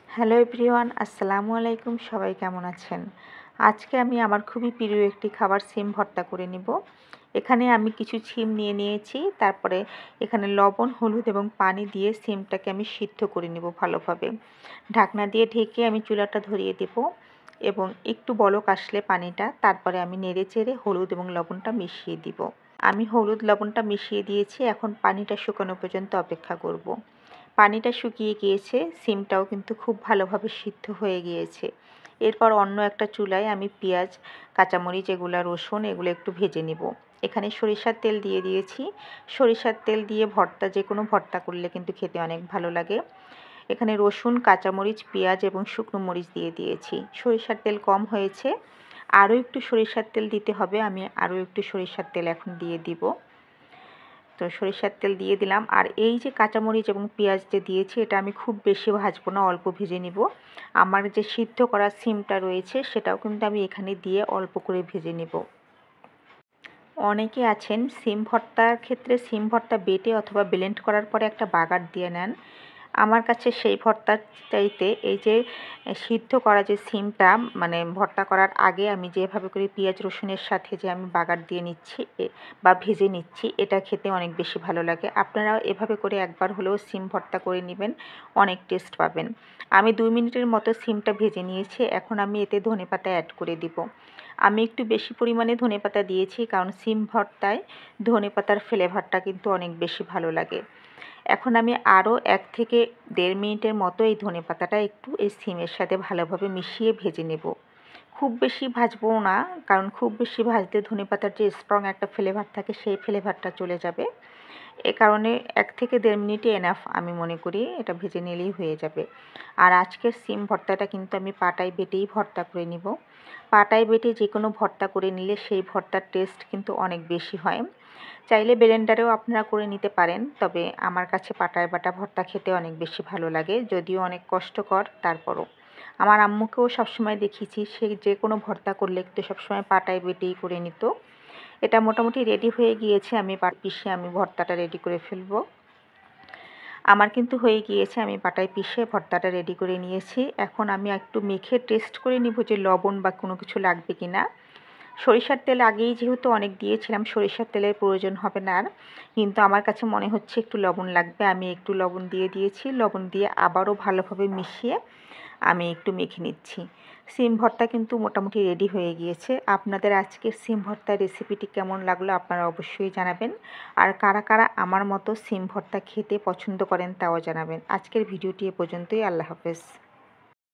Hello everyone, আসসালামু আলাইকুম। সবাই কেমন আছেন? আজকে আমি আমার খুবই প্রিয় একটি খাবার সিম ভর্তা করে নিব। এখানে আমি কিছু সিম নিয়ে নিয়েছি। তারপরে এখানে লবণ, হলুদ এবং পানি দিয়ে সিমটাকে আমি সিদ্ধ করে নিব ভালোভাবে। ঢাকনা দিয়ে ঢেকে আমি চুলাটা ধরিয়ে দেব এবং একটু বলক আসলে পানিটা, তারপরে আমি নেড়েচেড়ে হলুদ এবং লবণটা মিশিয়ে দিব। আমি হলুদ লবণটা মিশিয়ে দিয়েছি। এখন পানিটা শুকানো পর্যন্ত অপেক্ষা করব। পানিটা শুকিয়ে গিয়েছে, সিমটাও কিন্তু খুব ভালোভাবে সিদ্ধ হয়ে গিয়েছে। এরপর অন্য একটা চুলায় আমি পেঁয়াজ, কাঁচামরিচ, রসুন এগুলো একটু ভেজে নিব। এখানে সরিষার তেল দিয়ে দিয়েছি। সরিষার তেল দিয়ে ভর্তা, যে কোনো ভর্তা করলে কিন্তু খেতে অনেক ভালো লাগে। এখানে রসুন, কাঁচামরিচ, পেঁয়াজ এবং শুকনো মরিচ দিয়ে দিয়েছি। সরিষার তেল কম হয়েছে, আরও একটু সরিষার তেল দিতে হবে। আমি আরও একটু সরিষার তেল এখন দিয়ে দিব। তো সরিষার তেল দিয়ে দিলাম। আর এই যে কাঁচামরিচ এবং পেঁয়াজ যে দিয়েছি, এটা আমি খুব বেশি ভাজবো না, অল্প ভেজে নিব। আমার যে সিদ্ধ করা সিমটা রয়েছে সেটাও কিন্তু আমি এখানে দিয়ে অল্প করে ভেজে নেব। অনেকে আছেন সিম ভর্তার ক্ষেত্রে সিম ভর্তা বেটে অথবা ব্লেন্ড করার পরে একটা বাগার দিয়ে নেন। আমার কাছে সেই ভর্তার চাইতে এই যে সিদ্ধ করা যে সিমটা, মানে ভর্তা করার আগে আমি যেভাবে করে পেঁয়াজ রসুনের সাথে যে আমি বাগার দিয়ে নিচ্ছি বা ভেজে নিচ্ছি, এটা খেতে অনেক বেশি ভালো লাগে। আপনারাও এভাবে করে একবার হলেও সিম ভর্তা করে নেবেন, অনেক টেস্ট পাবেন। আমি 2 মিনিটের মতো সিমটা ভেজে নিয়েছি। এখন আমি এতে ধনেপাতা অ্যাড করে দিব। আমি একটু বেশি পরিমাণে ধনেপাতা দিয়েছি, কারণ সিম ভর্তায় ধনেপাতার ফ্লেভারটা কিন্তু অনেক বেশি ভালো লাগে। এখন আমি আরও 1 থেকে 1.5 মিনিটের মতো এই ধনেপাতাটা একটু এই সিমের সাথে ভালোভাবে মিশিয়ে ভেজে নেব। খুব বেশি ভাজবো না, কারণ খুব বেশি ভাজলে ধনেপাতার যে স্ট্রং একটা ফ্লেভার থাকে সেই ফ্লেভারটা চলে যাবে। এ কারণে 1 থেকে 1.5 মিনিটই এনাফ, আমি মনে করি এটা ভেজে নিলেই হয়ে যাবে। আর আজকের সিম ভর্তাটা কিন্তু আমি পাটায় বেটেই ভর্তা করে নিব। পাটায় বেটে যে কোনো ভর্তা করে নিলে সেই ভর্তার টেস্ট কিন্তু অনেক বেশি হয়। চাইলে ব্লেন্ডারেও আপনারা করে নিতে পারেন, তবে আমার কাছে পাটায় বাটা ভর্তা খেতে অনেক বেশি ভালো লাগে, যদিও অনেক কষ্টকর। তারপরও আমার আম্মুকেও সবসময় দেখেছি, সে যে কোনো ভর্তা করলে কিন্তু সবসময় পাটায় বেটেই করে নিত। এটা মোটামুটি রেডি হয়ে গিয়েছে। আমি পিষে আমি ভর্তাটা রেডি করে ফেলব। আমার কিন্তু হয়ে গিয়েছে, আমি পাটায় পিষে ভর্তাটা রেডি করে নিয়েছি। এখন আমি একটু মেখে টেস্ট করে নিব যে লবণ বা কোনো কিছু লাগবে কি না। সরিষার তেল আগেই যেহেতু অনেক দিয়েছিলাম, সরিষার তেলের প্রয়োজন হবে না আর। কিন্তু আমার কাছে মনে হচ্ছে একটু লবণ লাগবে, আমি একটু লবণ দিয়ে দিয়েছি। লবণ দিয়ে আবারও ভালোভাবে মিশিয়ে আমি একটু মেখে নিচ্ছি। সিম ভর্তা কিন্তু মোটামুটি রেডি হয়ে গিয়েছে। আপনাদের আজকের সিম ভর্তার রেসিপিটি কেমন লাগলো আপনারা অবশ্যই জানাবেন। আর কারা কারা আমার মতো সিম ভর্তা খেতে পছন্দ করেন তাও জানাবেন। আজকের ভিডিওটি এ পর্যন্তই। আল্লাহ হাফেজ।